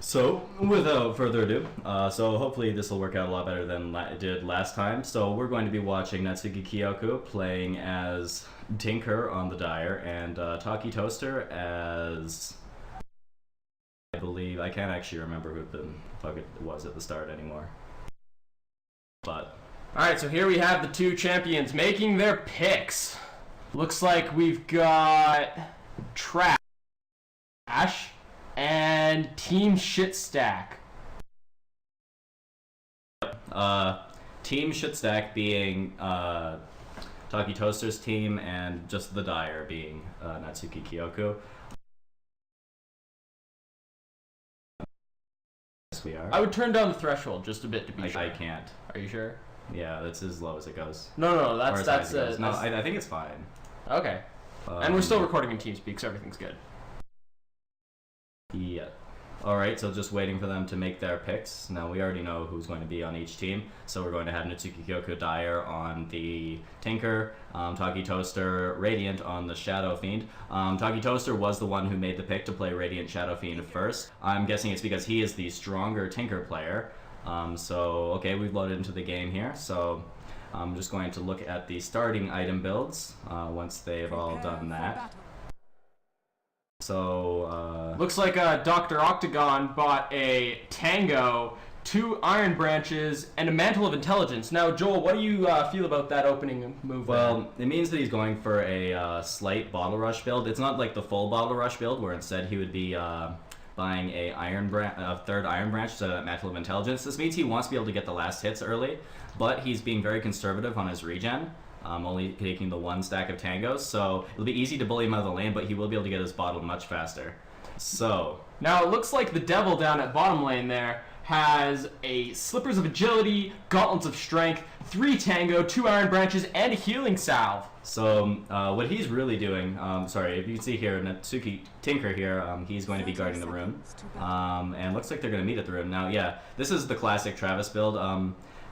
So, without further ado, so hopefully this will work out a lot better than it did last time. So we're going to be watching Natsuki Kiyoko playing as Tinker on the Dire and Talky Toaster as... I believe, I can't actually remember who the fuck it was at the start anymore. But... Alright, so here we have the two champions making their picks. Looks like we've got Trash and Team Shitstack. Team Shitstack being Talky Toaster's team and just the Dire being Natsuki Kiyoko. Yes, we are. I would turn down the threshold just a bit to be sure. I can't. Are you sure? Yeah, that's as low as it goes. No, that's no. I think it's fine. Okay. And we're still recording in TeamSpeak, so everything's good. Yeah. Alright, so just waiting for them to make their picks. Now, we already know who's going to be on each team. So we're going to have Natsuki Kiyoko Dire on the Tinker, Talky Toaster Radiant on the Shadow Fiend. Talky Toaster was the one who made the pick to play Radiant Shadow Fiend first. I'm guessing it's because he is the stronger Tinker player. Okay, we've loaded into the game here. So I'm just going to look at the starting item builds once they've all done that. So, looks like Dr. Octagon bought a Tango, 2 Iron Branches, and a Mantle of Intelligence. Now, Joel, what do you feel about that opening move? Well, it means that he's going for a slight Bottle Rush build. It's not like the full Bottle Rush build, where instead he would be buying a third Iron Branch, so that Mantle of Intelligence. This means he wants to be able to get the last hits early, but he's being very conservative on his regen. Only taking the 1 stack of tangos, so it'll be easy to bully him out of the lane, but he will be able to get his bottle much faster. So now it looks like the devil down at bottom lane there has a Slippers of Agility, Gauntlets of Strength, 3 Tango, 2 Iron Branches, and a Healing Salve. So what he's really doing, sorry, if you can see here, Natsuki Tinker here, he's going to be guarding the rune, and looks like they're going to meet at the rune. Now, yeah, this is the classic Travis build.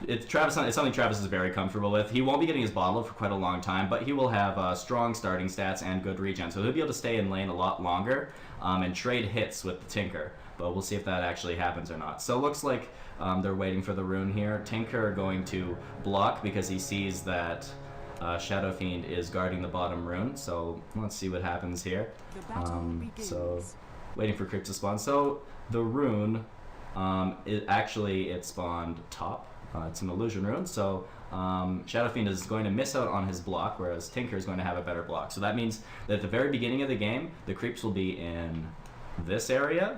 It's something Travis is very comfortable with. He won't be getting his bottle for quite a long time, but he will have strong starting stats and good regen, so he'll be able to stay in lane a lot longer and trade hits with the Tinker. But we'll see if that actually happens or not. So it looks like they're waiting for the rune here. Tinker going to block because he sees that Shadow Fiend is guarding the bottom rune. So let's see what happens here. So waiting for Crypt to spawn. So the rune, it spawned top. It's an illusion rune, so Shadow Fiend is going to miss out on his block, whereas Tinker is going to have a better block. So that means that at the very beginning of the game, the creeps will be in this area,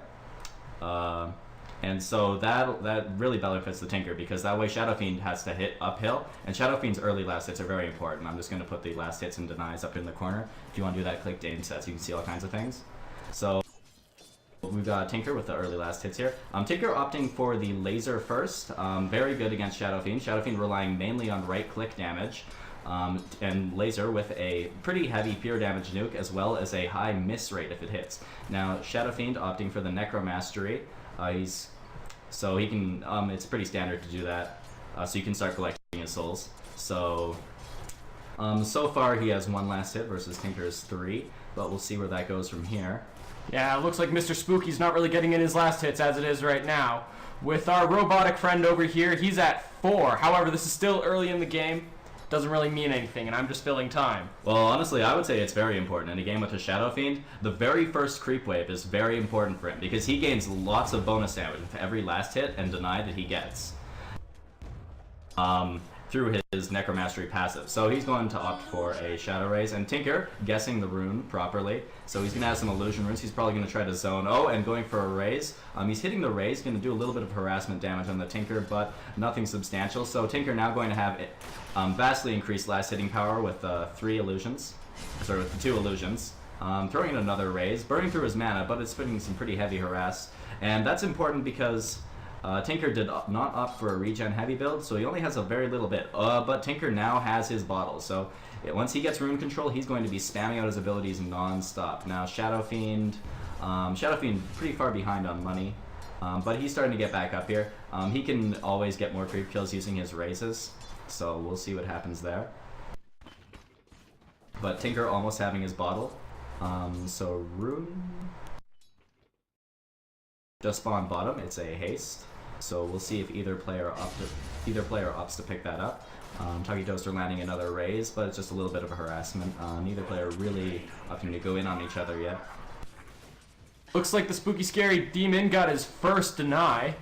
and so that really benefits the Tinker, because that way Shadow Fiend has to hit uphill, and Shadow Fiend's early last hits are very important. I'm just going to put the last hits and denies up in the corner. If you want to do that, click Dane sets. You can see all kinds of things. So we've got Tinker with the early last hits here. Tinker opting for the laser first. Very good against Shadow Fiend. Shadow Fiend relying mainly on right-click damage. And laser with a pretty heavy pure damage nuke, as well as a high miss rate if it hits. Now, Shadow Fiend opting for the Necromastery. So he can, it's pretty standard to do that. So you can start collecting his souls. So, so far he has 1 last hit versus Tinker's 3, but we'll see where that goes from here. Yeah, it looks like Mr. Spooky's not really getting in his last hits as it is right now. With our robotic friend over here, he's at 4. However, this is still early in the game. Doesn't really mean anything, and I'm just filling time. Well, honestly, I would say it's very important. In a game with a Shadow Fiend, the very first creep wave is very important for him, because he gains lots of bonus damage with every last hit and deny that he gets. Through his Necromastery passive. So he's going to opt for a Shadow Raise, and Tinker guessing the rune properly. So he's going to have some illusion runes. He's probably going to try to zone. Oh, and going for a raise. He's hitting the raise, going to do a little bit of harassment damage on the Tinker, but nothing substantial. So Tinker now going to have vastly increased last hitting power with 3 illusions. Sorry, with the 2 illusions. Throwing in another raise, burning through his mana, but it's putting some pretty heavy harass. And that's important because Tinker did not opt for a regen heavy build, so he only has a very little bit. But Tinker now has his bottle, so once he gets rune control, he's going to be spamming out his abilities non-stop. Now Shadow Fiend pretty far behind on money, but he's starting to get back up here. He can always get more creep kills using his raises, so we'll see what happens there. But Tinker almost having his bottle, so rune. just spawned bottom. It's a haste. So we'll see if either player opts to pick that up. Talky Toaster landing another raise, but it's just a little bit of a harassment. Neither player really opting to go in on each other yet. Looks like the spooky scary demon got his first deny.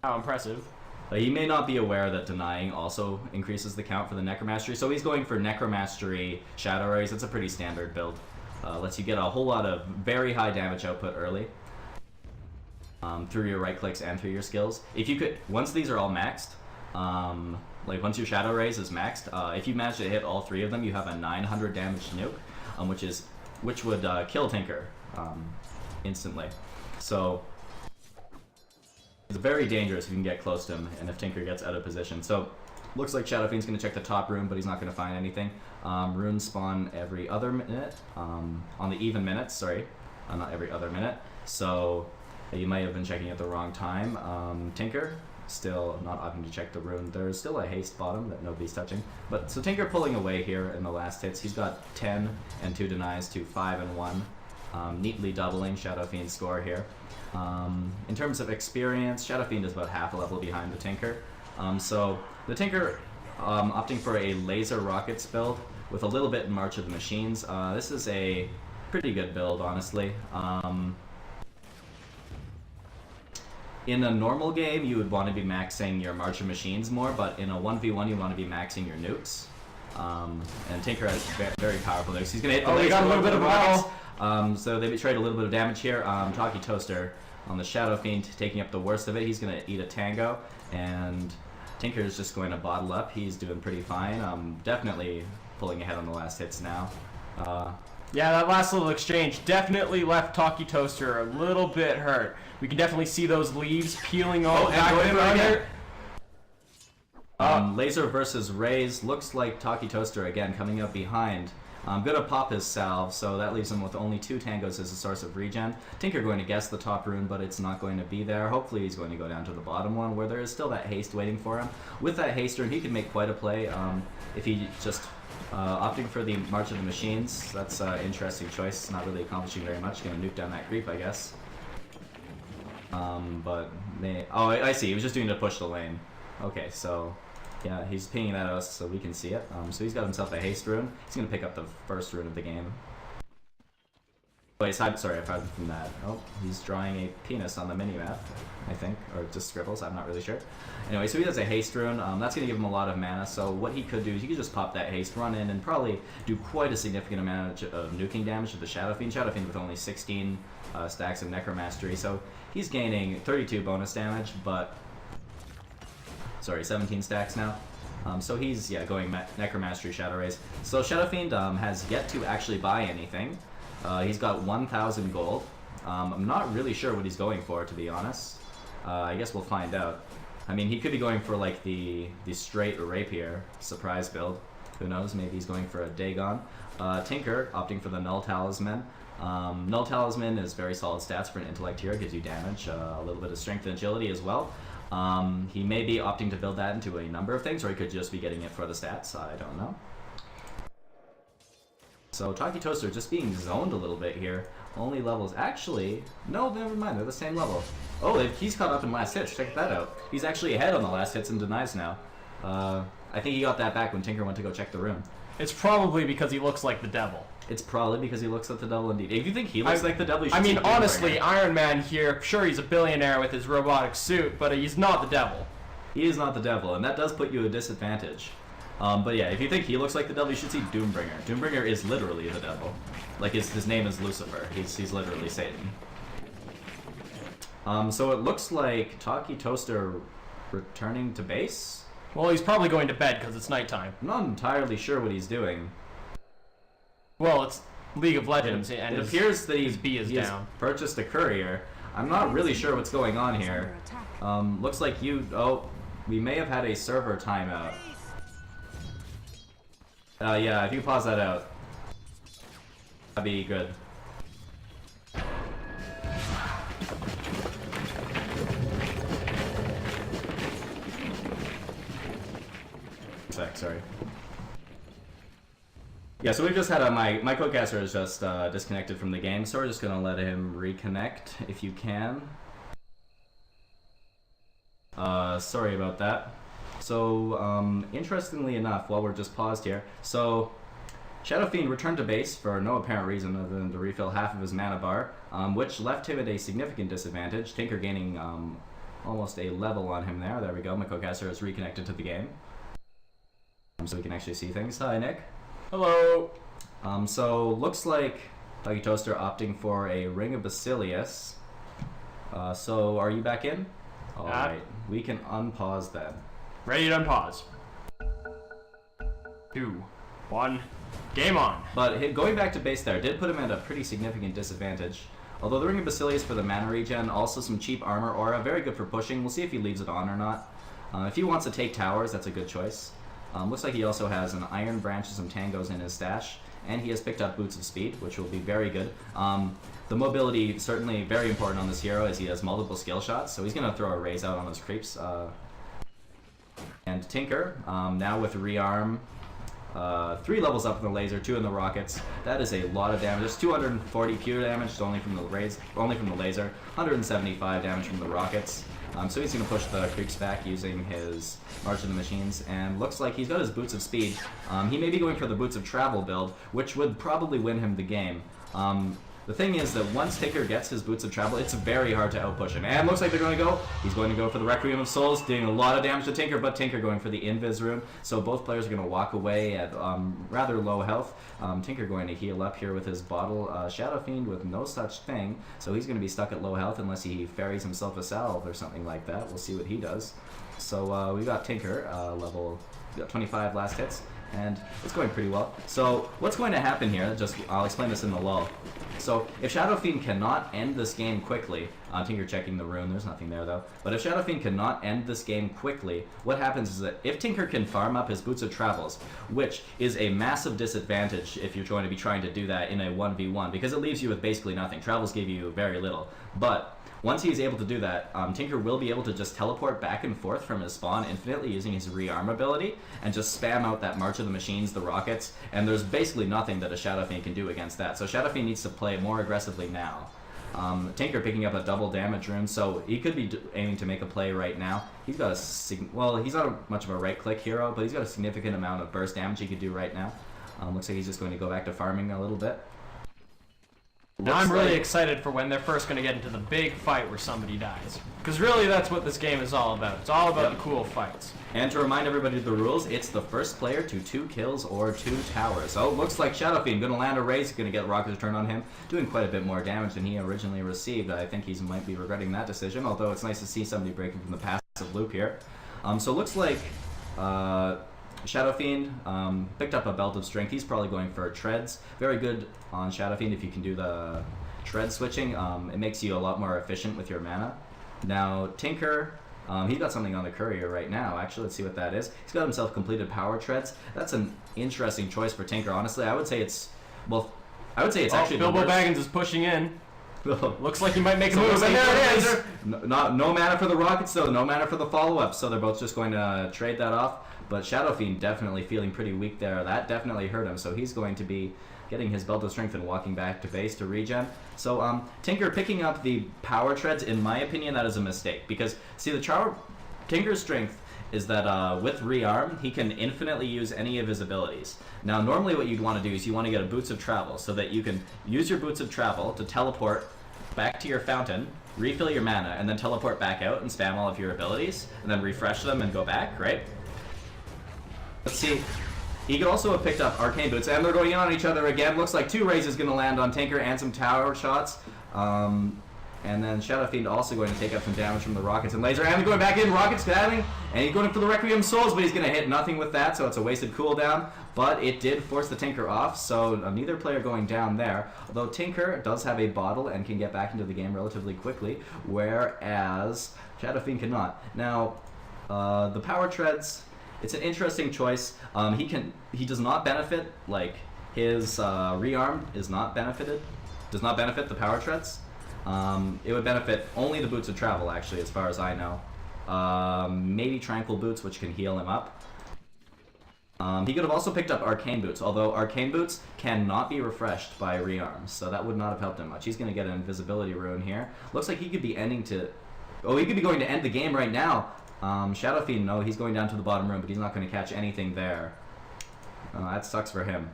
How impressive. He may not be aware that denying also increases the count for the Necromastery, so he's going for Necromastery Shadow Rays. It's a pretty standard build. Lets you get a whole lot of very high damage output early. Through your right clicks and through your skills. If you could, once these are all maxed, like once your Shadow Rays is maxed, if you manage to hit all 3 of them, you have a 900 damage nuke, which would kill Tinker instantly. So it's very dangerous if you can get close to him, and if Tinker gets out of position. So looks like Shadow Fiend's going to check the top rune, but he's not going to find anything. Runes spawn every other minute, on the even minutes. Sorry, not every other minute. So you might have been checking at the wrong time. Tinker, still not opting to check the rune. There's still a haste bottom that nobody's touching. But so Tinker pulling away here in the last hits. He's got 10 and 2 denies to 5 and 1. Neatly doubling Shadow Fiend's score here. In terms of experience, Shadow Fiend is about half a level behind the Tinker. So the Tinker opting for a laser rockets build with a little bit in March of the Machines. This is a pretty good build, honestly. In a normal game, you would want to be maxing your March of Machines more, but in a 1v1, you want to be maxing your nukes. And Tinker has very powerful nukes. He's going to hit the laser. He got a little bit of rockets. So they betrayed a little bit of damage here. Talky Toaster on the Shadow Fiend taking up the worst of it. He's going to eat a tango, and Tinker is just going to bottle up. He's doing pretty fine. Definitely pulling ahead on the last hits now. Yeah, that last little exchange definitely left Talky Toaster a little bit hurt. We can definitely see those leaves peeling all back around there. Laser versus Rays. Looks like Talky Toaster again coming up behind. I'm gonna pop his salve, so that leaves him with only 2 tangos as a source of regen. Tinker going to guess the top rune, but it's not going to be there. Hopefully he's going to go down to the bottom one, where there is still that haste waiting for him. With that haste rune, he can make quite a play if he just opting for the March of the Machines. That's an interesting choice. Not really accomplishing very much. Gonna nuke down that creep, I guess. But they... Oh, I see. He was just doing it to push the lane. Okay, so... Yeah, he's pinging that out so we can see it. So he's got himself a haste rune. He's going to pick up the first rune of the game. Wait, sorry, I found from that. Oh, he's drawing a penis on the minimap, I think. Or just scribbles, I'm not really sure. Anyway, so he has a haste rune. That's going to give him a lot of mana, so what he could do is he could just pop that haste, run in, and probably do quite a significant amount of nuking damage to the Shadow Fiend. Shadow Fiend with only 16 stacks of Necromastery, so he's gaining 32 bonus damage, but... Sorry, 17 stacks now. So he's, going Necromastery Shadow Rays. So Shadow Fiend has yet to actually buy anything. He's got 1,000 gold. I'm not really sure what he's going for, to be honest. I guess we'll find out. I mean, he could be going for, like, the straight Rapier surprise build. Who knows? Maybe he's going for a Dagon. Tinker, opting for the Null Talisman. Null Talisman is very solid stats for an Intellect hero. Gives you damage, a little bit of strength and agility as well. He may be opting to build that into a number of things, or he could just be getting it for the stats. I don't know. So Talky Toaster just being zoned a little bit here. Only levels... Actually, no, never mind. They're the same level. Oh, he's caught up in last hits. Check that out. He's actually ahead on the last hits and denies now. I think he got that back when Tinker went to go check the room. It's probably because he looks like the devil. It's probably because he looks like the devil indeed. If you think he looks like the devil, you should I mean, see honestly, Iron Man here, sure, he's a billionaire with his robotic suit, but he's not the devil. He is not the devil, and that does put you at a disadvantage. But yeah, if you think he looks like the devil, you should see Doombringer. Doombringer is literally the devil. Like, his name is Lucifer. He's literally Satan. So it looks like Talky Toaster returning to base? Well, he's probably going to bed because it's nighttime. I'm not entirely sure what he's doing. Well, it's League of Legends, and it appears that his B is he down. Has purchased a courier. I'm not really sure what's going on here. Looks like we may have had a server timeout. Yeah, if you pause that out, that'd be good. Sorry. Yeah, so we've just had my co-caster is just disconnected from the game, so we're just gonna let him reconnect if you can. Sorry about that. So, interestingly enough, while we're just paused here, so Shadow Fiend returned to base for no apparent reason other than to refill half of his mana bar, which left him at a significant disadvantage. Tinker gaining almost a level on him there. There we go. My co-caster is reconnected to the game, so we can actually see things. Hi, Nick. Hello. So looks like Talky Toaster opting for a Ring of Basilius. So are you back in? All right, we can unpause then. Ready to unpause. 2, 1, game on. But going back to base there did put him at a pretty significant disadvantage. Although the Ring of Basilius for the mana regen, also some cheap armor aura, very good for pushing. We'll see if he leaves it on or not. If he wants to take towers, that's a good choice. Looks like he also has an Iron Branch and some Tangos in his stash, and he has picked up Boots of Speed, which will be very good. The mobility certainly very important on this hero as he has multiple skill shots, so he's going to throw a raise out on those creeps. And Tinker, now with Rearm, 3 levels up in the laser, 2 in the rockets. That is a lot of damage. There's 240 pure damage only from the laser, 175 damage from the rockets. So he's going to push the creeps back using his March of the Machines, and looks like he's got his Boots of Speed. He may be going for the Boots of Travel build, which would probably win him the game. The thing is that once Tinker gets his Boots of Travel, it's very hard to outpush him. And looks like they're going to go. He's going to go for the Requiem of Souls, doing a lot of damage to Tinker, but Tinker going for the Invis Rune. So both players are going to walk away at rather low health. Tinker going to heal up here with his bottle. Shadow Fiend with no such thing, so he's going to be stuck at low health unless he ferries himself a salve or something like that. We'll see what he does. So we got Tinker, we got 25 last hits, and it's going pretty well. So what's going to happen here, I'll explain this in the lull. So if Shadow Fiend cannot end this game quickly, Tinker checking the rune, there's nothing there though, but if Shadow Fiend cannot end this game quickly, what happens is that if Tinker can farm up his Boots of Travels, which is a massive disadvantage if you're going to be trying to do that in a 1v1, because it leaves you with basically nothing. Travels give you very little, but once he's able to do that, Tinker will be able to just teleport back and forth from his spawn infinitely using his Rearm ability and just spam out that March of the Machines, the rockets, and there's basically nothing that a Shadow Fiend can do against that. So Shadow Fiend needs to play more aggressively now. Tinker picking up a double damage rune, so he could be aiming to make a play right now. He's got he's not much of a right-click hero, but he's got a significant amount of burst damage he could do right now. Looks like he's just going to go back to farming a little bit. Now I'm really excited for when they're first going to get into the big fight where somebody dies. Because really that's what this game is all about. It's all about the cool fights. And to remind everybody of the rules, it's the first player to 2 kills or 2 towers. So looks like Shadow Fiend going to land a raise, going to get Rocket's turn on him, doing quite a bit more damage than he originally received. I think he might be regretting that decision, although it's nice to see somebody breaking from the passive loop here. So looks like Shadow Fiend picked up a Belt of Strength. He's probably going for treads. Very good on Shadow Fiend if you can do the tread switching. It makes you a lot more efficient with your mana. Now Tinker, he's got something on the courier right now. Actually, let's see what that is. He's got himself completed power treads. That's an interesting choice for Tinker. Honestly, I would say it's actually Bilbo Baggins is pushing in. Looks like he might make a move, and there it is! No mana for the rockets, though. No mana for the follow-up, so they're both just going to trade that off. But Shadow Fiend definitely feeling pretty weak there. That definitely hurt him, so he's going to be getting his Belt of Strength and walking back to base to regen. So Tinker picking up the power treads, in my opinion, that is a mistake. Because, see, Tinker's strength is that with Rearm, he can infinitely use any of his abilities. Now, normally what you'd want to do is you want to get a Boots of Travel so that you can use your Boots of Travel to teleport back to your fountain, refill your mana, and then teleport back out and spam all of your abilities, and then refresh them and go back, right? Let's see. He could also have picked up Arcane Boots, and they're going in on each other again. Looks like 2 raises going to land on Tinker and some tower shots. And then Shadow Fiend also going to take up some damage from the rockets and laser. And going back in, rockets stabbing, and he's going for the Requiem Souls, but he's going to hit nothing with that, so it's a wasted cooldown. But it did force the Tinker off, so neither player going down there. Although Tinker does have a bottle and can get back into the game relatively quickly, whereas Shadow Fiend cannot. Now, the power treads, it's an interesting choice. He does not benefit, like his Rearm is not benefited, does not benefit the power treads. It would benefit only the Boots of Travel, actually, as far as I know. Maybe Tranquil Boots, which can heal him up. He could have also picked up Arcane Boots, although Arcane Boots cannot be refreshed by rearms, so that would not have helped him much. He's going to get an invisibility rune here. Looks like he could be ending to... Oh, he could be going to end the game right now. Shadow Fiend, no, he's going down to the bottom room, but he's not going to catch anything there. That sucks for him.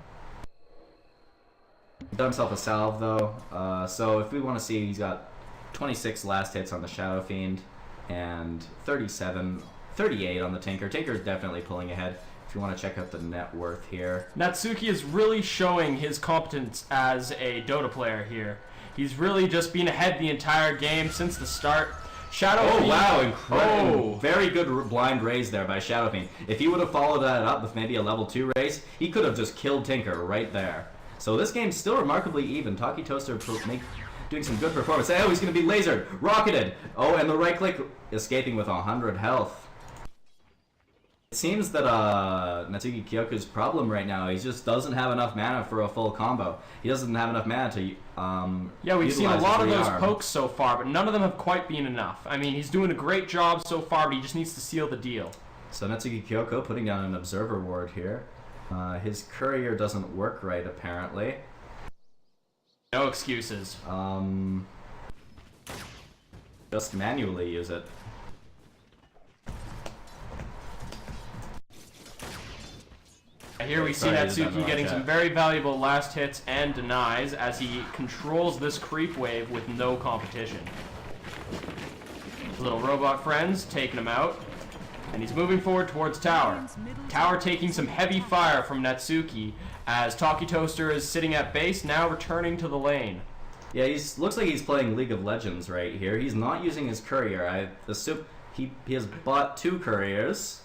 He got himself a salve, though. So if we want to see, he's got 26 last hits on the Shadow Fiend, and 38 on the Tinker. Tinker's definitely pulling ahead. If you want to check out the net worth here. Natsuki is really showing his competence as a Dota player here. He's really just been ahead the entire game since the start. Shadow Fiend. Wow, incredible. Very good blind raise there by Shadow Fiend. If he would have followed that up with maybe a level 2 raise, he could have just killed Tinker right there. So this game's still remarkably even. Talky Toaster doing some good performance. Oh, he's going to be lasered, rocketed. Oh, and the right click escaping with 100 health. It seems that Natsuki Kiyoko's problem right now, he just doesn't have enough mana for a full combo. He doesn't have enough mana to yeah, we've seen a lot of those rearm. pokes so far, but none of them have quite been enough. I mean, he's doing a great job so far, but he just needs to seal the deal. So Natsuki Kiyoko putting down an observer ward here. His courier doesn't work right, apparently. No excuses. Just manually use it. Here we see Natsuki getting some very valuable last hits and denies as he controls this creep wave with no competition. Little robot friends taking him out, and he's moving forward towards tower. Tower taking some heavy fire from Natsuki as Talky Toaster is sitting at base, now returning to the lane. Yeah, looks like he's playing League of Legends right here. He's not using his courier. I assume he has bought 2 couriers.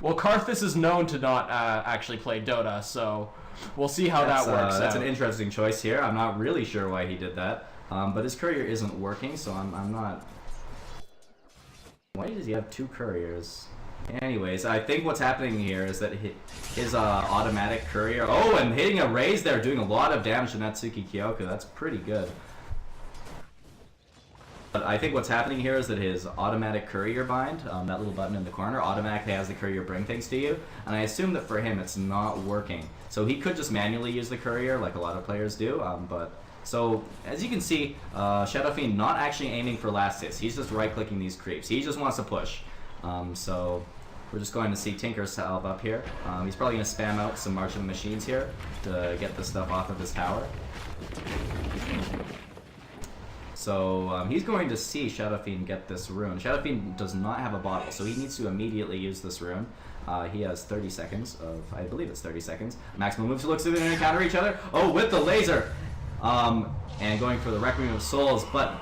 Well, Karthus is known to not actually play Dota, so we'll see how that works That's out. an interesting choice here. I'm not really sure why he did that, but his courier isn't working, so I'm not... Why does he have 2 couriers? Anyways, I think what's happening here is that his automatic courier... Oh, and hitting a raise there, doing a lot of damage to Natsuki Kiyoko. That's pretty good. But I think what's happening here is that his automatic courier bind, that little button in the corner, automatically has the courier bring things to you. And I assume that for him it's not working. So he could just manually use the courier like a lot of players do. So as you can see, Shadow Fiend not actually aiming for last hits. He's just right-clicking these creeps. He just wants to push. So we're just going to see Tinker salve up here. He's probably going to spam out some marching machines here to get the stuff off of his tower. So he's going to see Shadow Fiend get this rune. Shadow Fiend does not have a bottle, so he needs to immediately use this rune. He has 30 seconds of, I believe it's 30 seconds. Maximum moves to look so they don't encounter each other. Oh, with the laser! And going for the Requiem of Souls, but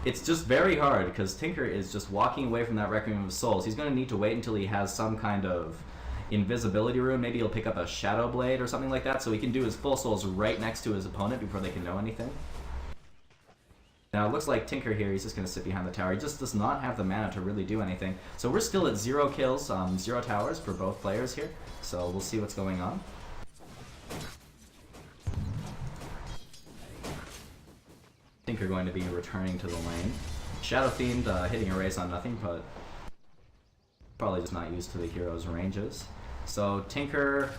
it's just very hard because Tinker is just walking away from that Requiem of Souls. He's going to need to wait until he has some kind of invisibility rune. Maybe he'll pick up a Shadow Blade or something like that, so he can do his full souls right next to his opponent before they can know anything. Now it looks like Tinker here, he's just going to sit behind the tower. He just does not have the mana to really do anything. So we're still at 0 kills, 0 towers for both players here. So we'll see what's going on. Tinker going to be returning to the lane. Shadow Fiend hitting a race on nothing, but probably just not used to the hero's ranges. So Tinker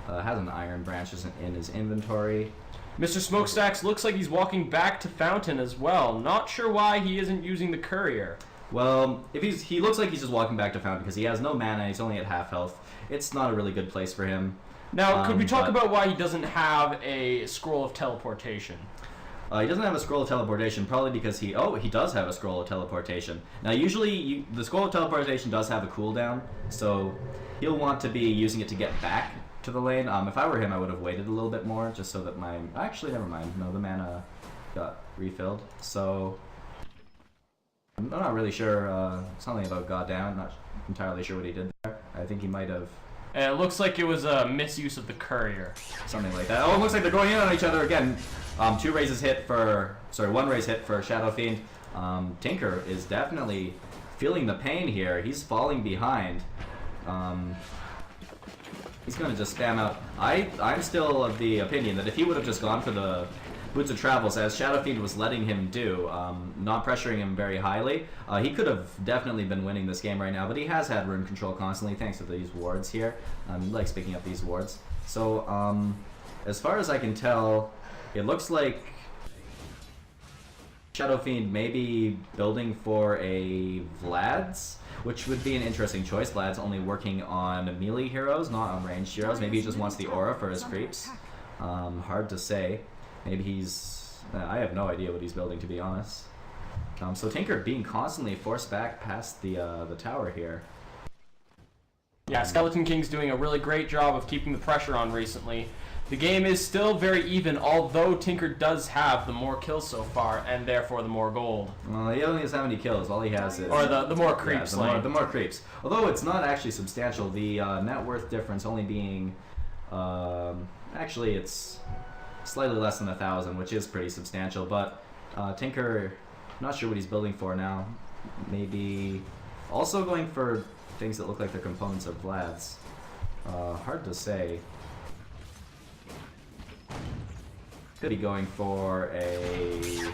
has an Iron Branch in his inventory. Mr. Smokestacks looks like he's walking back to Fountain as well. Not sure why he isn't using the courier. Well, he looks like he's just walking back to Fountain because he has no mana, he's only at half health. It's not a really good place for him. Now, could we talk about why he doesn't have a Scroll of Teleportation? He doesn't have a Scroll of Teleportation, probably because he does have a Scroll of Teleportation. Now, usually, the Scroll of Teleportation does have a cooldown, so he'll want to be using it to get back to the lane. If I were him, I would have waited a little bit more, just so that actually, never mind. No, the mana got refilled. So, I'm not really sure. Something about got down. Not entirely sure what he did there. I think he might have... It looks like it was a misuse of the courier. Something like that. Oh, it looks like they're going in on each other again. 1 raise hit for Shadow Fiend. Tinker is definitely feeling the pain here. He's falling behind. He's going to just spam out. I'm still of the opinion that if he would have just gone for the Boots of Travels, as Shadow Fiend was letting him do, not pressuring him very highly. He could have definitely been winning this game right now, but he has had rune control constantly thanks to these wards here. He likes picking up these wards. So, as far as I can tell, it looks like Shadow Fiend may be building for a Vlad's, which would be an interesting choice. Vlad's only working on melee heroes, not on ranged heroes. Maybe he just wants the aura for his creeps. Hard to say. Maybe he's... I have no idea what he's building, to be honest. So Tinker being constantly forced back past the tower here. Yeah, Skeleton King's doing a really great job of keeping the pressure on recently. The game is still very even, although Tinker does have the more kills so far, and therefore the more gold. Well, he only has how many kills? All he has is... Or the more creeps. Yeah, the more creeps. Although it's not actually substantial, the net worth difference only being... actually, it's slightly less than 1,000, which is pretty substantial, but Tinker, not sure what he's building for now. Maybe also going for things that look like they're components of Vlad's. Hard to say. Could be going for a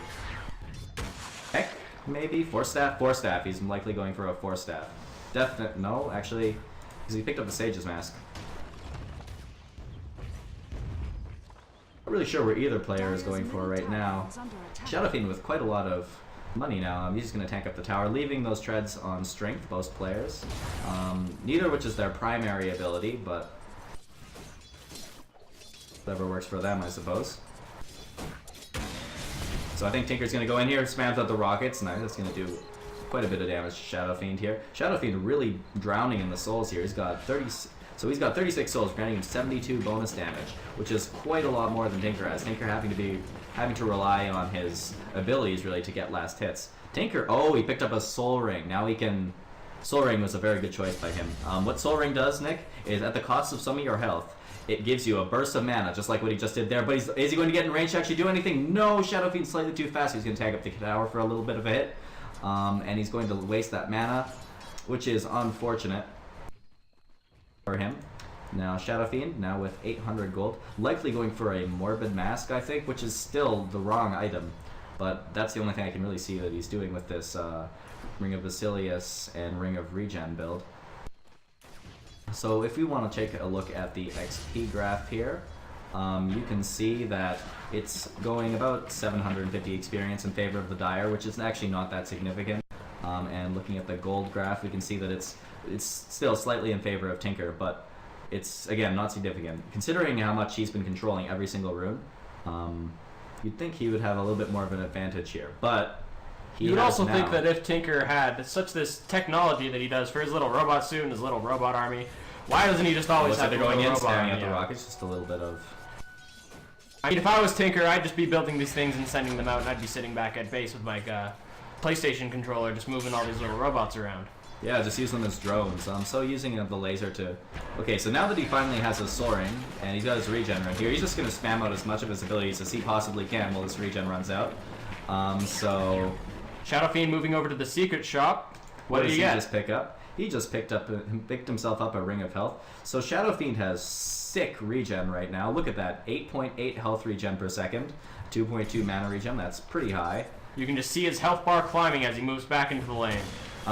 heck, maybe? Force staff? Force staff. He's likely going for a force staff. No, actually, because he picked up the Sage's Mask. Not really sure where either player is going for right now. Shadow Fiend with quite a lot of money now. He's just going to tank up the tower, leaving those treads on strength, both players. Neither which is their primary ability, but whatever works for them, I suppose. So I think Tinker's going to go in here, spams out the rockets, and that's going to do quite a bit of damage to Shadow Fiend here. Shadow Fiend really drowning in the souls here. He's got 36 souls, granting him 72 bonus damage, which is quite a lot more than Tinker has. Tinker having to rely on his abilities really to get last hits. Tinker, oh, he picked up a Soul Ring. Now he can... Soul Ring was a very good choice by him. What Soul Ring does, Nick, is at the cost of some of your health, it gives you a burst of mana, just like what he just did there. But is he going to get in range to actually do anything? No, Shadow Fiend's slightly too fast. He's going to tag up the tower for a little bit of a hit. And he's going to waste that mana, which is unfortunate for him. Now Shadow Fiend, now with 800 gold, likely going for a Morbid Mask, I think, which is still the wrong item. But that's the only thing I can really see that he's doing with this Ring of Basilius and Ring of Regen build. So if we want to take a look at the XP graph here, you can see that it's going about 750 experience in favor of the Dire, which is actually not that significant. And looking at the gold graph, we can see that it's still slightly in favor of Tinker, but it's, again, not significant. Considering how much he's been controlling every single rune, you'd think he would have a little bit more of an advantage here, but you would also think that if Tinker had such this technology that he does for his little robot suit and his little robot army, why doesn't he just always have the going in, robot staring army? at the rockets, just a little bit of... I mean, if I was Tinker, I'd just be building these things and sending them out, and I'd be sitting back at base with my PlayStation controller, just moving all these little robots around. Yeah, just use them as drones. So using the laser to... Okay, so now that he finally has his Soul Ring, and he's got his regen right here, he's just going to spam out as much of his abilities as he possibly can while this regen runs out. So... Shadow Fiend moving over to the secret shop. What did he get? Just pick up? He just picked himself up a Ring of Health. So Shadow Fiend has sick regen right now. Look at that, 8.8 health regen per second, 2.2 mana regen. That's pretty high. You can just see his health bar climbing as he moves back into the lane.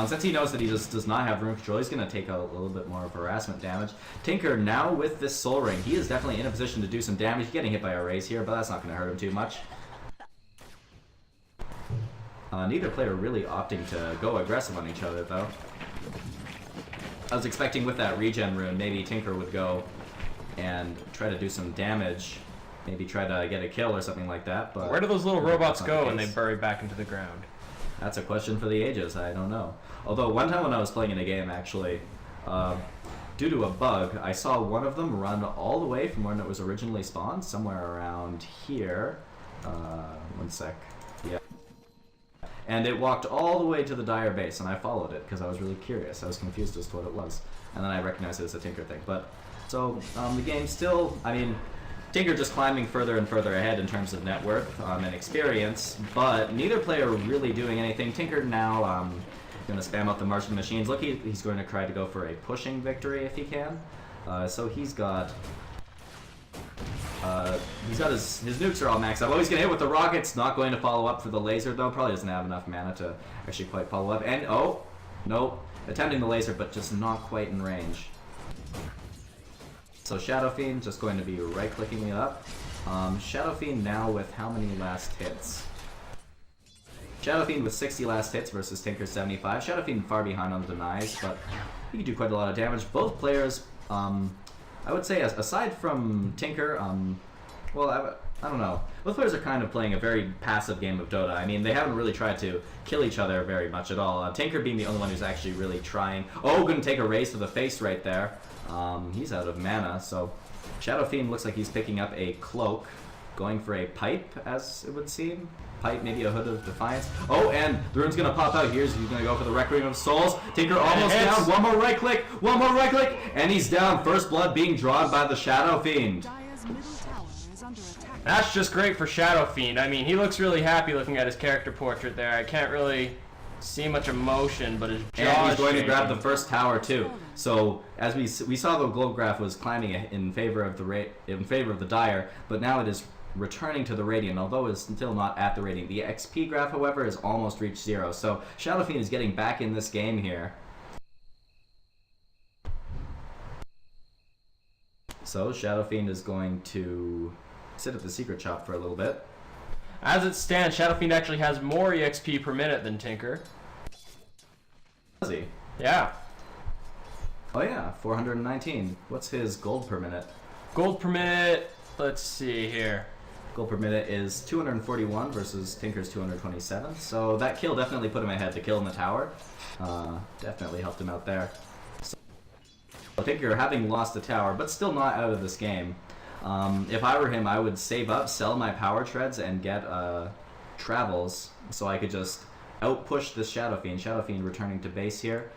Since he knows that he just does not have rune control, he's going to take a little bit more of harassment damage. Tinker, now with this Soul Ring, he is definitely in a position to do some damage. He's getting hit by a raise here, but that's not going to hurt him too much. Neither player really opting to go aggressive on each other, though. I was expecting with that regen rune, maybe Tinker would go and try to do some damage. Maybe try to get a kill or something like that. But where do those little robots go when they bury back into the ground? That's a question for the ages. I don't know. Although one time when I was playing in a game, actually, due to a bug, I saw one of them run all the way from when it was originally spawned, somewhere around here. One sec. Yeah. And it walked all the way to the Dire base, and I followed it because I was really curious. I was confused as to what it was. And then I recognized it as a Tinker thing. But, so, the game still, I mean, Tinker just climbing further and further ahead in terms of net worth and experience, but neither player really doing anything. Tinker now going to spam out the Martian Machines. Look, he's going to try to go for a pushing victory if he can. So he's got He's got his nukes are all maxed out. Oh, he's gonna hit with the rockets. Not going to follow up for the laser though. Probably doesn't have enough mana to actually quite follow up. And oh, nope. Attempting the laser, but just not quite in range. So Shadow Fiend just going to be right-clicking it up. Shadow Fiend now with how many last hits? Shadow Fiend with 60 last hits versus Tinker 75. Shadow Fiend far behind on the denies, but he can do quite a lot of damage. Both players, I would say, aside from Tinker, well, I don't know. Both players are kind of playing a very passive game of Dota. I mean, they haven't really tried to kill each other very much at all. Tinker being the only one who's actually really trying. Oh, gonna take a raise to the face right there. He's out of mana, so Shadow Fiend looks like he's picking up a cloak, going for a pipe, as it would seem. Pipe, maybe a Hood of Defiance. Oh, and the rune's gonna pop out. He's gonna go for the Requiem of Souls. Tinker almost down. One more right click, and he's down. First blood being drawn by the Shadow Fiend. That's just great for Shadow Fiend. I mean, he looks really happy looking at his character portrait there. I can't really see much emotion, but his jaw and he's going shaking. to grab the first tower too. So as we saw, the globe graph was climbing in favor of the Dire, but now it is returning to the Radiant, although it's still not at the Radiant. The XP graph, however, has almost reached 0. So Shadow Fiend is getting back in this game here. So Shadow Fiend is going to sit at the secret shop for a little bit. As it stands, Shadow Fiend actually has more EXP per minute than Tinker. Does he? Yeah. Oh yeah, 419. What's his gold per minute? Gold per minute, let's see here. Gold per minute is 241 versus Tinker's 227. So that kill definitely put him ahead. The kill in the tower definitely helped him out there. So Tinker having lost the tower, but still not out of this game. If I were him, I would save up, sell my power treads, and get travels, so I could just out-push this Shadow Fiend. Shadow Fiend returning to base here.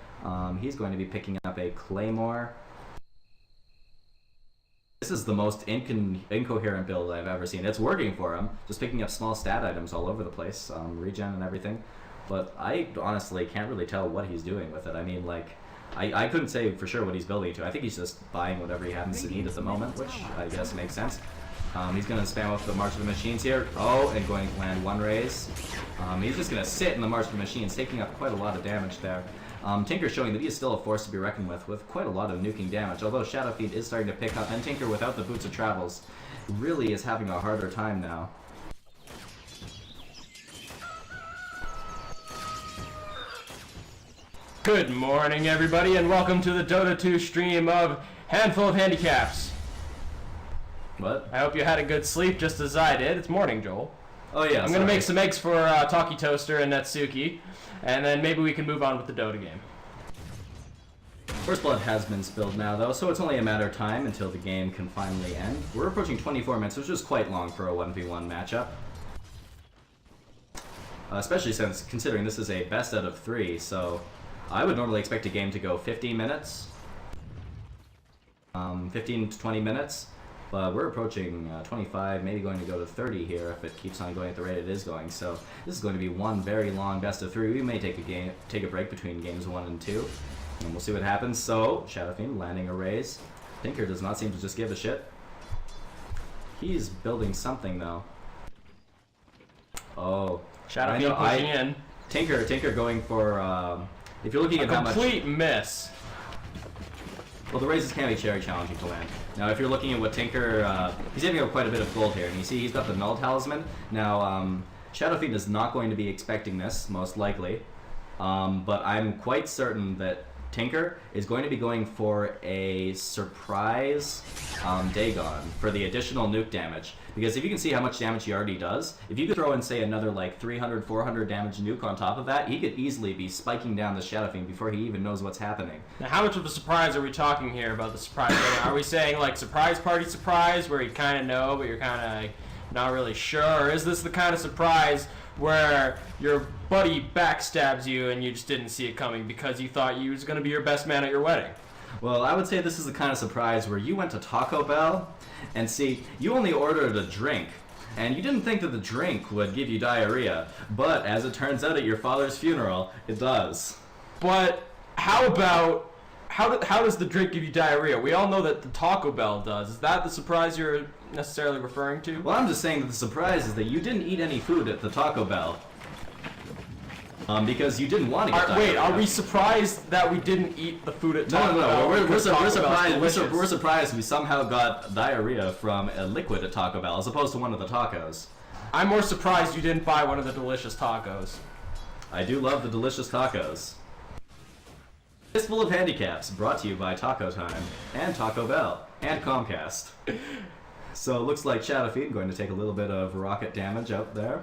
He's going to be picking up a Claymore. This is the most incoherent build I've ever seen. It's working for him, just picking up small stat items all over the place, regen and everything. But I honestly can't really tell what he's doing with it. I mean, like, I couldn't say for sure what he's building to. I think he's just buying whatever he happens to need at the moment, which I guess makes sense. He's going to spam up the March of the Machines here. Oh, and going to land one raise. He's just going to sit in the March of the Machines, taking up quite a lot of damage there. Tinker showing that he is still a force to be reckoned with quite a lot of nuking damage. Although Shadow Fiend is starting to pick up, and Tinker, without the Boots of Travels, really is having a harder time now. Good morning, everybody, and welcome to the Dota 2 stream of Handful of Handicaps. What? I hope you had a good sleep just as I did. It's morning, Joel. Oh yeah, I'm going to make some eggs for Talky Toaster and Natsuki, and then maybe we can move on with the Dota game. First blood has been spilled now, though, so it's only a matter of time until the game can finally end. We're approaching 24 minutes, which is quite long for a 1v1 matchup. Especially since, considering this is a best out of 3, so I would normally expect a game to go 15 minutes. 15 to 20 minutes. But we're approaching 25, maybe going to go to 30 here if it keeps on going at the rate it is going. So this is going to be one very long best of 3. We may take a break between games 1 and 2, and we'll see what happens. So Shadow Fiend landing a raise. Tinker does not seem to just give a shit. He's building something though. Oh, Shadow Fiend pushing in. Tinker going for. If you're looking at how much. Complete miss. Well, the raises can be very challenging to land. Now, if you're looking at what Tinker, he's saving up quite a bit of gold here, and you see he's got the Null Talisman. Now, Shadow Fiend is not going to be expecting this, most likely, but I'm quite certain that Tinker is going to be going for a surprise Dagon for the additional nuke damage. Because if you can see how much damage he already does, if you could throw in, say, another like 300, 400 damage nuke on top of that, he could easily be spiking down the Shadow Fiend before he even knows what's happening. Now, how much of a surprise are we talking here about the surprise? Are we saying like surprise party surprise, where you kind of know, but you're kind of like, not really sure? Or is this the kind of surprise where your buddy backstabs you and you just didn't see it coming because you thought you was going to be your best man at your wedding? Well, I would say this is the kind of surprise where you went to Taco Bell and see, you only ordered a drink, and you didn't think that the drink would give you diarrhea, but as it turns out at your father's funeral, it does. But how does the drink give you diarrhea? We all know that the Taco Bell does. Is that the surprise you're necessarily referring to? Well, I'm just saying that the surprise is that you didn't eat any food at the Taco Bell. Because you didn't want to get Wait, are we surprised that we didn't eat the food at Taco Bell? We're surprised. We're surprised we somehow got diarrhea from a liquid at Taco Bell as opposed to one of the tacos. I'm more surprised you didn't buy one of the delicious tacos. I do love the delicious tacos. Fistful of Handicaps, brought to you by Taco Time, and Taco Bell, and Comcast. So it looks like Shadow Fiend going to take a little bit of rocket damage out there.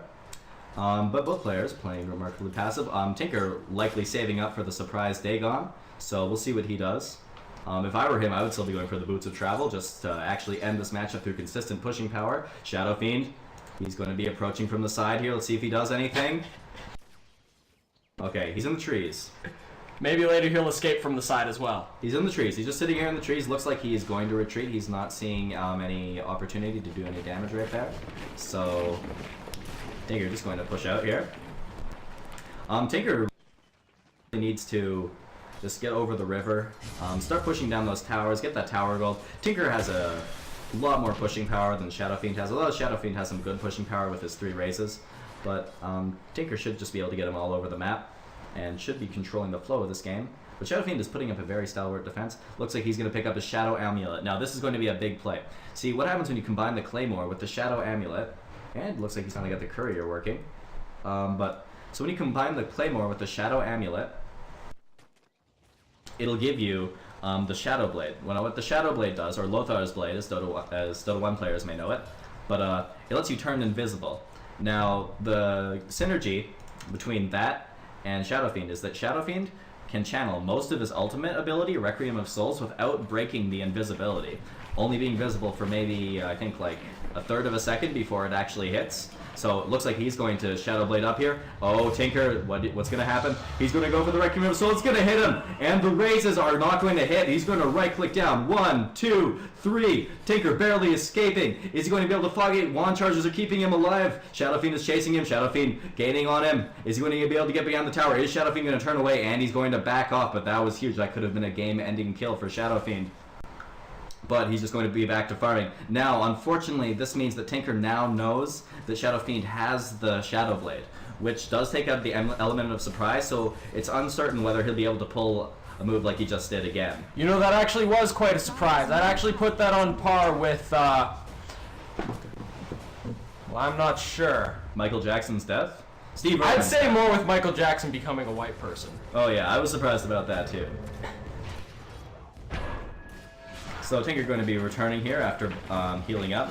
But both players playing remarkably passive. Tinker likely saving up for the surprise Dagon, so we'll see what he does. If I were him, I would still be going for the Boots of Travel, just to actually end this matchup through consistent pushing power. Shadow Fiend, he's going to be approaching from the side here. Let's see if he does anything. Okay, he's in the trees. Maybe later he'll escape from the side as well. He's in the trees. He's just sitting here in the trees. Looks like he is going to retreat. He's not seeing any opportunity to do any damage right there. So Tinker just going to push out here. Tinker needs to just get over the river, start pushing down those towers, get that tower gold. Tinker has a lot more pushing power than Shadow Fiend has, although Shadow Fiend has some good pushing power with his 3 raises. But Tinker should just be able to get them all over the map and should be controlling the flow of this game. But Shadow Fiend is putting up a very stalwart defense. Looks like he's going to pick up his Shadow Amulet. Now this is going to be a big play. See, what happens when you combine the Claymore with the Shadow Amulet, and looks like he's going to get the Courier working. So when you combine the Claymore with the Shadow Amulet, it'll give you the Shadow Blade. What the Shadow Blade does, or Lothar's Blade, as Dota 1 players may know it, but it lets you turn invisible. Now, the synergy between that and Shadow Fiend is that Shadow Fiend can channel most of his ultimate ability, Requiem of Souls, without breaking the invisibility. Only being visible for maybe, I think, like a third of a second before it actually hits. So it looks like he's going to Shadow Blade up here. Oh, Tinker, what's going to happen? He's going to go for the Requiem of Souls. It's going to hit him. And the raises are not going to hit. He's going to right-click down. 1, 2, 3. Tinker barely escaping. Is he going to be able to fog it? Wand charges are keeping him alive. Shadow Fiend is chasing him. Shadow Fiend gaining on him. Is he going to be able to get behind the tower? Is Shadow Fiend going to turn away? And he's going to back off. But that was huge. That could have been a game-ending kill for Shadow Fiend. But he's just going to be back to farming. Now, unfortunately, this means that Tinker now knows that Shadow Fiend has the Shadow Blade, which does take out the element of surprise, so it's uncertain whether he'll be able to pull a move like he just did again. You know, that actually was quite a surprise. I'd actually put that on par with, well, I'm not sure. Michael Jackson's death? Steve I'd Irwin's say death. more with Michael Jackson becoming a white person. Oh yeah, I was surprised about that too. So Tinker going to be returning here after healing up.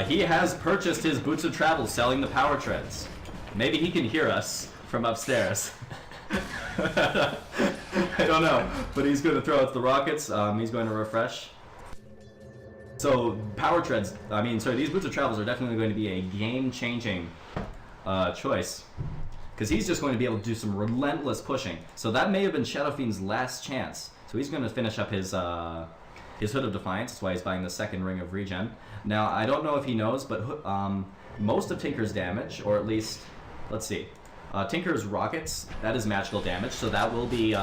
He has purchased his Boots of Travel, selling the power treads. Maybe he can hear us from upstairs. I don't know, but he's going to throw out the rockets. He's going to refresh. So power treads, these Boots of Travels are definitely going to be a game-changing choice, because he's just going to be able to do some relentless pushing. So that may have been Shadow Fiend's last chance. So he's going to finish up his Hood of Defiance. That's why he's buying the second Ring of Regen. Now, I don't know if he knows, but most of Tinker's damage, or at least, let's see, Tinker's rockets, that is magical damage, so that will be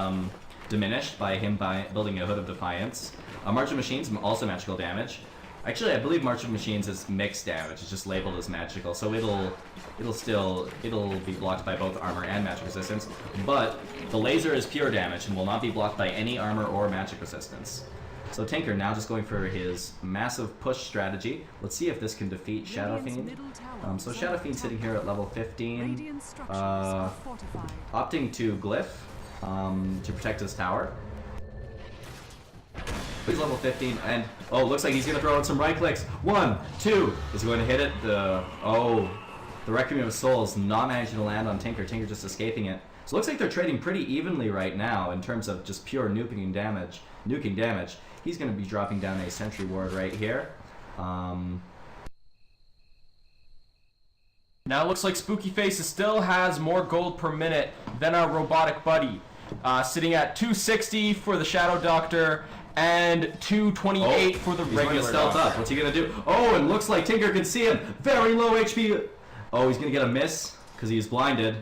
diminished by him building a Hood of Defiance. March of Machines, also magical damage. Actually, I believe March of Machines is mixed damage. It's just labeled as magical, so it'll be blocked by both armor and magic resistance. But the laser is pure damage and will not be blocked by any armor or magic resistance. So Tinker now just going for his massive push strategy. Let's see if this can defeat Shadow Fiend. So Shadow Fiend sitting here at level 15, opting to Glyph to protect his tower. He's level 15, and oh, looks like he's gonna throw in some right clicks. 1, 2, is he going to hit it? The Requiem of Souls not managing to land on Tinker. Tinker just escaping it. So it looks like they're trading pretty evenly right now in terms of just pure nuking damage. He's going to be dropping down a Sentry Ward right here. Now it looks like Spooky Faces still has more gold per minute than our robotic buddy. Sitting at 260 for the Shadow Doctor and 228 for the regular He's going to stealth up. What's he going to do? Oh, and looks like Tinker can see him. Very low HP. Oh, he's going to get a miss because he's blinded.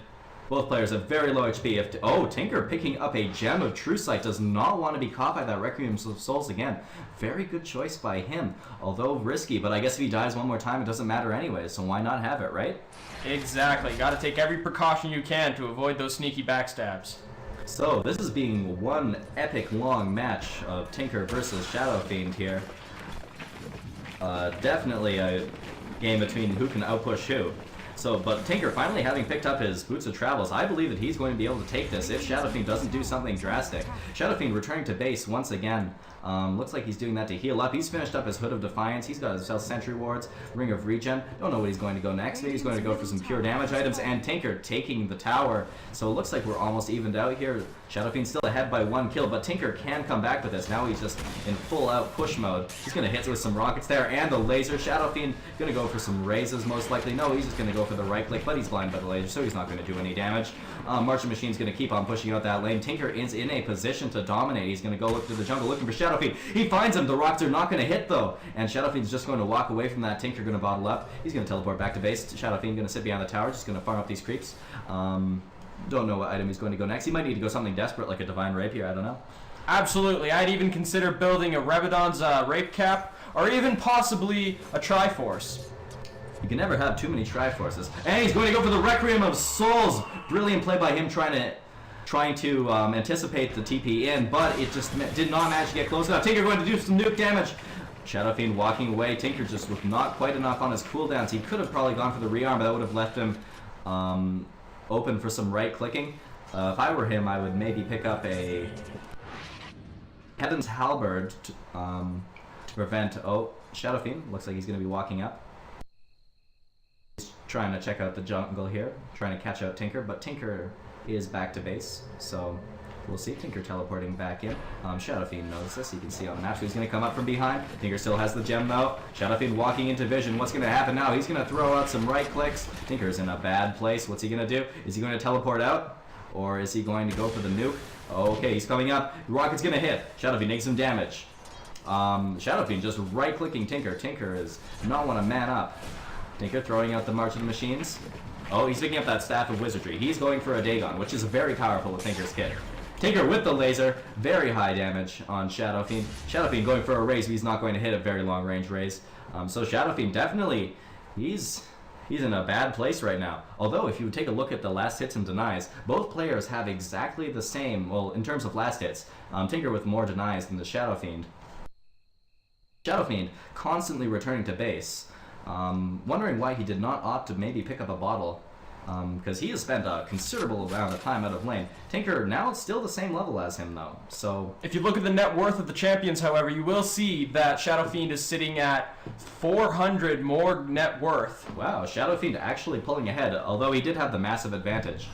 Both players have very low HP. Oh, Tinker picking up a Gem of True Sight. Does not want to be caught by that Requiem of Souls again. Very good choice by him, although risky. But I guess if he dies one more time, it doesn't matter anyway, so why not have it, right? Exactly. Got to take every precaution you can to avoid those sneaky backstabs. So, this is being one epic long match of Tinker versus Shadow Fiend here. Definitely a game between who can outpush who. So, but Tinker finally having picked up his Boots of Travels, I believe that he's going to be able to take this if Shadow Fiend doesn't do something drastic. Shadow Fiend returning to base once again. Looks like he's doing that to heal up. He's finished up his Hood of Defiance. He's got his Self Sentry Wards, Ring of Regen. Don't know what he's going to go next. Maybe he's going to go for some pure damage items. And Tinker taking the tower. So it looks like we're almost evened out here. Shadow Fiend still ahead by 1 kill, but Tinker can come back with this. Now he's just in full out push mode. He's going to hit with some rockets there and the laser. Shadow Fiend going to go for some raises most likely. No, he's just going to go for the right click, but he's blind by the laser, so he's not going to do any damage. Martian Machine's going to keep on pushing out that lane. Tinker is in a position to dominate. He's going to go look through the jungle looking for Shadow Fiend. He finds him. The rocks are not going to hit though, and Shadow Fiend's just going to walk away from that. Tinker going to bottle up. He's going to teleport back to base. Shadow Fiend going to sit behind the tower, just going to farm up these creeps. Don't know what item he's going to go next. He might need to go something desperate like a Divine Rapier, I don't know. Absolutely. I'd even consider building a Rebadon's Rape Cap, or even possibly a Triforce. You can never have too many Triforces. And he's going to go for the Requiem of Souls. Brilliant play by him trying to anticipate the TP in, but it just did not manage to get close enough. Tinker going to do some nuke damage. Shadow Fiend walking away. Tinker just with not quite enough on his cooldowns. He could have probably gone for the rearm, but that would have left him open for some right clicking. If I were him, I would maybe pick up a Heaven's Halberd to prevent... Oh, Shadow Fiend looks like he's going to be walking up. He's trying to check out the jungle here, trying to catch out Tinker, but Tinker is back to base, so we'll see Tinker teleporting back in. Shadow Fiend knows this. You can see on the map. So he's going to come up from behind. Tinker still has the gem though. Shadow Fiend walking into vision. What's going to happen now? He's going to throw out some right clicks. Tinker's in a bad place. What's he going to do? Is he going to teleport out? Or is he going to go for the nuke? Okay, he's coming up. Rocket's going to hit. Shadow Fiend makes some damage. Shadow Fiend just right-clicking Tinker. Tinker is not want to man up. Tinker throwing out the March of the Machines. Oh, he's picking up that Staff of Wizardry. He's going for a Dagon, which is very powerful with Tinker's kit. Tinker with the laser, very high damage on Shadow Fiend. Shadow Fiend going for a raise, but he's not going to hit a very long range raise. So Shadow Fiend definitely, he's in a bad place right now. Although if you take a look at the last hits and denies, both players have exactly the same, well, in terms of last hits. Tinker with more denies than the Shadow Fiend. Shadow Fiend constantly returning to base. Wondering why he did not opt to maybe pick up a bottle, because he has spent a considerable amount of time out of lane. Tinker now still the same level as him though, so... If you look at the net worth of the champions, however, you will see that Shadow Fiend is sitting at 400 more net worth. Wow, Shadow Fiend actually pulling ahead, although he did have the massive advantage.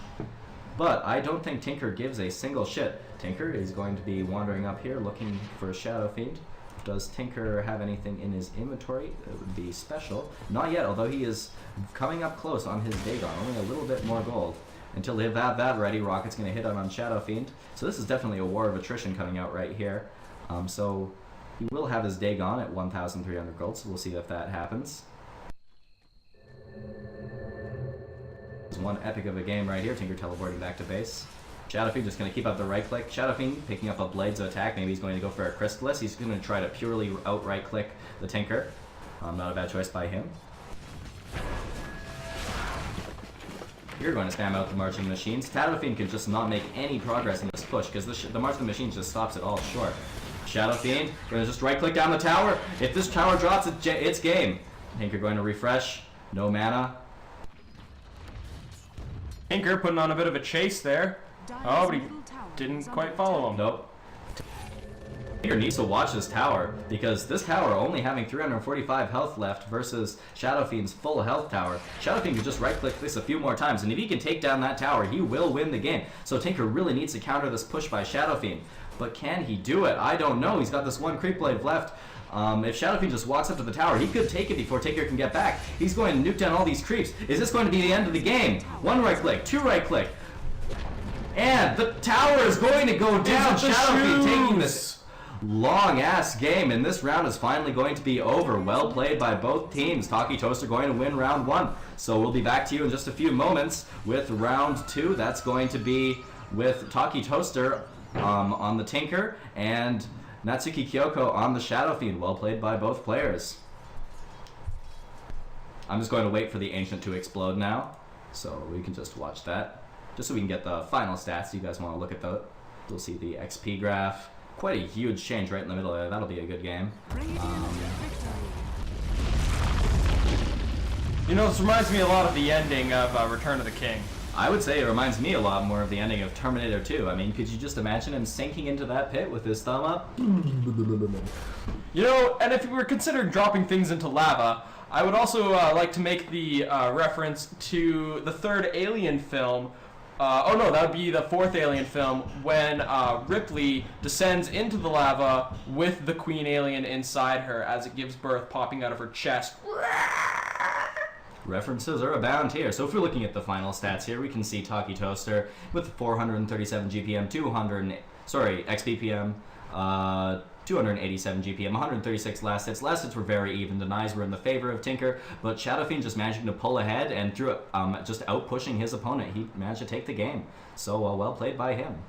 But I don't think Tinker gives a single shit. Tinker is going to be wandering up here looking for Shadow Fiend. Does Tinker have anything in his inventory that would be special? Not yet, although he is coming up close on his Dagon. Only a little bit more gold. Until they have that ready, Rocket's going to hit out on Shadow Fiend. So this is definitely a war of attrition coming out right here. So he will have his Dagon at 1,300 gold, so we'll see if that happens. It's one epic of a game right here. Tinker teleporting back to base. Shadow Fiend just going to keep up the right click. Shadow Fiend picking up a Blades of Attack. Maybe he's going to go for a Crystallis. He's going to try to purely outright click the Tinker. Not a bad choice by him. You're going to spam out the Marching Machines. Shadow Fiend can just not make any progress in this push because the Marching Machines just stops it all short. Shadow Fiend going to just right click down the tower. If this tower drops, it's game. Tinker going to refresh. No mana. Tinker putting on a bit of a chase there. Oh, but he didn't quite follow him. Nope. Tinker needs to watch this tower, because this tower only having 345 health left versus Shadow Fiend's full health tower. Shadow Fiend can just right-click this a few more times, and if he can take down that tower, he will win the game. So Tinker really needs to counter this push by Shadow Fiend. But can he do it? I don't know. He's got this one creep blade left. If Shadow Fiend just walks up to the tower, he could take it before Tinker can get back. He's going to nuke down all these creeps. Is this going to be the end of the game? One right-click, two right-click. And the tower is going to go down. Shadow Fiend taking this long-ass game, and this round is finally going to be over. Well played by both teams. Talky Toaster going to win round 1. So we'll be back to you in just a few moments with round 2. That's going to be with Talky Toaster on the Tinker and Natsuki Kiyoko on the Shadow Fiend. Well played by both players. I'm just going to wait for the Ancient to explode now, so we can just watch that. Just so we can get the final stats. You guys want to look at those? You'll see the XP graph. Quite a huge change right in the middle there. That'll be a good game. You know, this reminds me a lot of the ending of Return of the King. I would say it reminds me a lot more of the ending of Terminator 2. I mean, could you just imagine him sinking into that pit with his thumb up? You know, and if we were considering dropping things into lava, I would also like to make the reference to the third Alien film. Oh no, that would be the fourth Alien film when Ripley descends into the lava with the Queen Alien inside her as it gives birth, popping out of her chest. References are abound here. So if we're looking at the final stats here, we can see Talky Toaster with 437 GPM, XPPM, 287 GPM, 136 last hits. Last hits were very even. Denies were in the favor of Tinker, but Shadow Fiend just managing to pull ahead and through just out pushing his opponent. He managed to take the game. So well played by him.